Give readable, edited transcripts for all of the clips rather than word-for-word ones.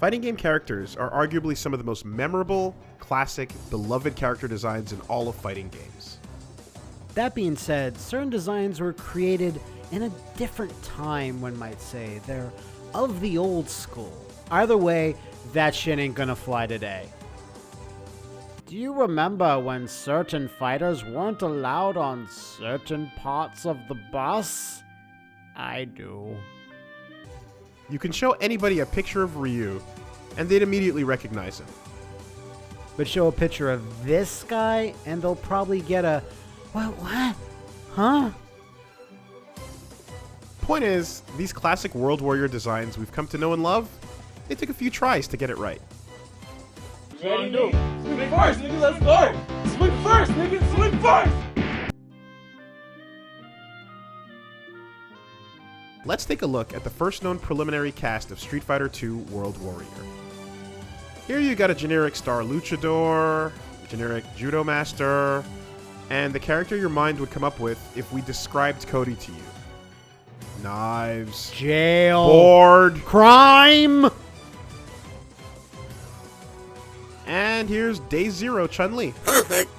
Fighting game characters are arguably some of the most memorable, classic, beloved character designs in all of fighting games. That being said, certain designs were created in a different time, one might say. They're of the old school. Either way, that shit ain't gonna fly today. Do you remember when certain fighters weren't allowed on certain parts of the bus? I do. You can show anybody a picture of Ryu, and they'd immediately recognize him. But show a picture of this guy, and they'll probably get a, what? Huh? Point is, these classic World Warrior designs we've come to know and love, they took a few tries to get it right. Ready? Swing first, nigga, let's go! Swing first, nigga, swing first! Let's take a look at the first known preliminary cast of Street Fighter II World Warrior. Here you got a generic star luchador, generic judo master, and the character your mind would come up with if we described Cody to you. Knives. Jail. Board. Crime. And here's Day Zero Chun-Li. Perfect.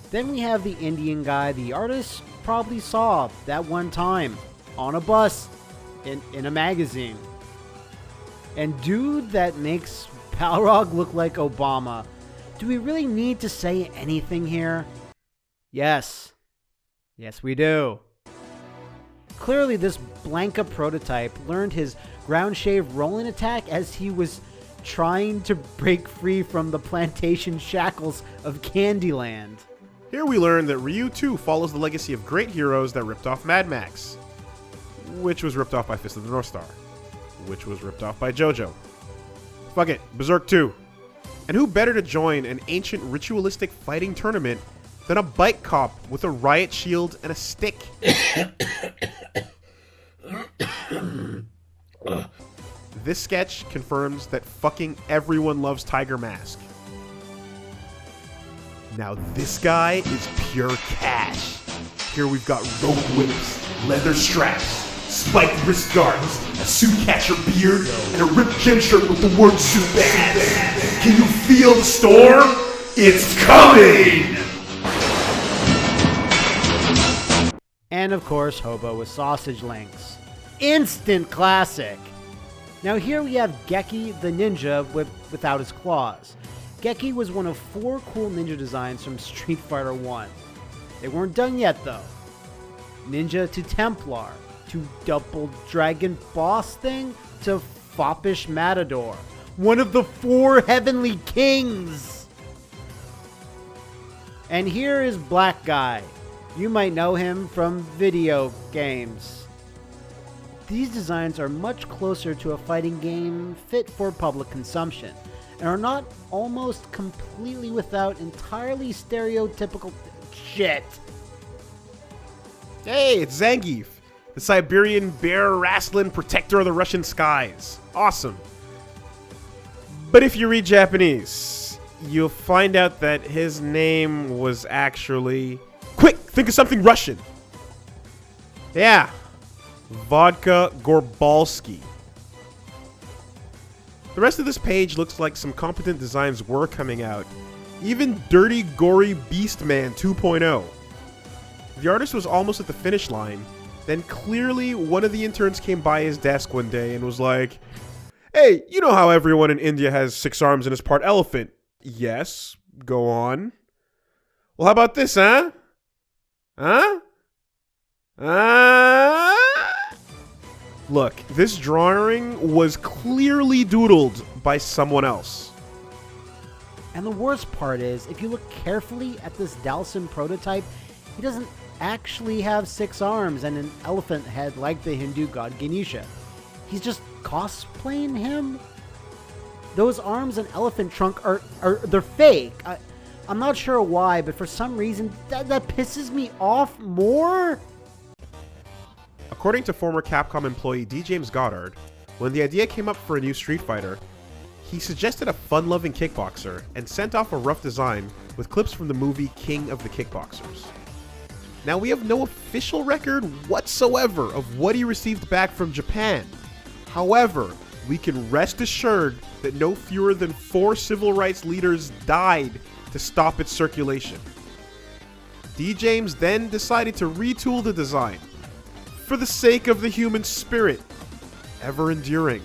Then we have the Indian guy the artist probably saw that one time on a bus in a magazine. And dude that makes Balrog look like Obama. Do we really need to say anything here? Yes. Yes, we do. Clearly, this Blanca prototype learned his ground shave rolling attack as he was trying to break free from the plantation shackles of Candyland. Here we learn that Ryu 2 follows the legacy of great heroes that ripped off Mad Max, which was ripped off by Fist of the North Star, which was ripped off by JoJo. Fuck it, Berserk 2. And who better to join an ancient ritualistic fighting tournament than a bike cop with a riot shield and a stick? This sketch confirms that fucking everyone loves Tiger Mask. Now this guy is pure cash. Here we've got rope whips, leather straps, spiked wrist guards, a suit catcher beard, and a ripped gym shirt with the word Zubaz. Can you feel the storm? It's coming! And of course, Hobo with sausage links. Instant classic! Now here we have Gehrke the Ninja without his claws. Gehrke was one of 4 cool ninja designs from Street Fighter 1. They weren't done yet though. Ninja to Templar, to Double Dragon Boss thing, to Foppish Matador. One of the 4 Heavenly Kings! And here is Black Guy. You might know him from video games. These designs are much closer to a fighting game fit for public consumption, and are not almost completely without entirely stereotypical shit. Hey, it's Zangief, the Siberian bear wrestling protector of the Russian skies. Awesome. But if you read Japanese, you'll find out that his name was actually... Quick, think of something Russian. Yeah. Vodka Gorbalski. The rest of this page looks like some competent designs were coming out. Even Dirty Gory Beastman 2.0. The artist was almost at the finish line, then clearly one of the interns came by his desk one day and was like, "Hey, you know how everyone in India has 6 arms and is part elephant?" "Yes, go on." "Well, how about this, huh? Huh? Look, this drawing was clearly doodled by someone else. And the worst part is, if you look carefully at this Dalsim prototype, he doesn't actually have 6 arms and an elephant head like the Hindu god Ganesha. He's just cosplaying him? Those arms and elephant trunk they're fake. I'm not sure why, but for some reason, that pisses me off more. According to former Capcom employee D. James Goddard, when the idea came up for a new Street Fighter, he suggested a fun-loving kickboxer and sent off a rough design with clips from the movie King of the Kickboxers. Now, we have no official record whatsoever of what he received back from Japan. However, we can rest assured that no fewer than 4 civil rights leaders died to stop its circulation. D. James then decided to retool the design for the sake of the human spirit, ever enduring.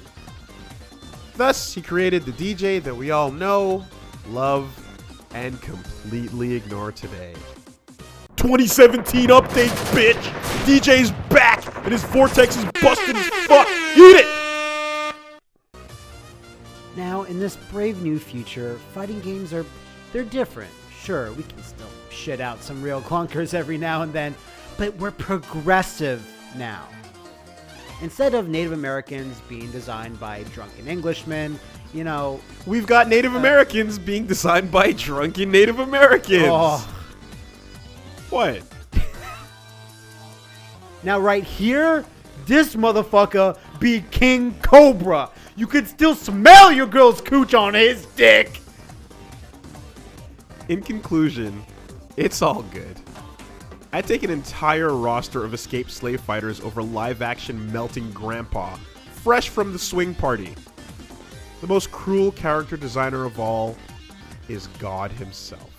Thus, he created the DJ that we all know, love, and completely ignore today. 2017 update, bitch! DJ's back, and his vortex is busted as fuck! Eat it! Now, in this brave new future, fighting games they're different. Sure, we can still shit out some real clunkers every now and then, but we're progressive now. Instead of Native Americans being designed by drunken Englishmen, you know... We've got Native Americans being designed by drunken Native Americans! Oh. What? Now right here, this motherfucker be King Cobra. You could still smell your girl's cooch on his dick. In conclusion, it's all good. I'd take an entire roster of escaped slave fighters over live-action melting grandpa, fresh from the swing party. The most cruel character designer of all is God himself.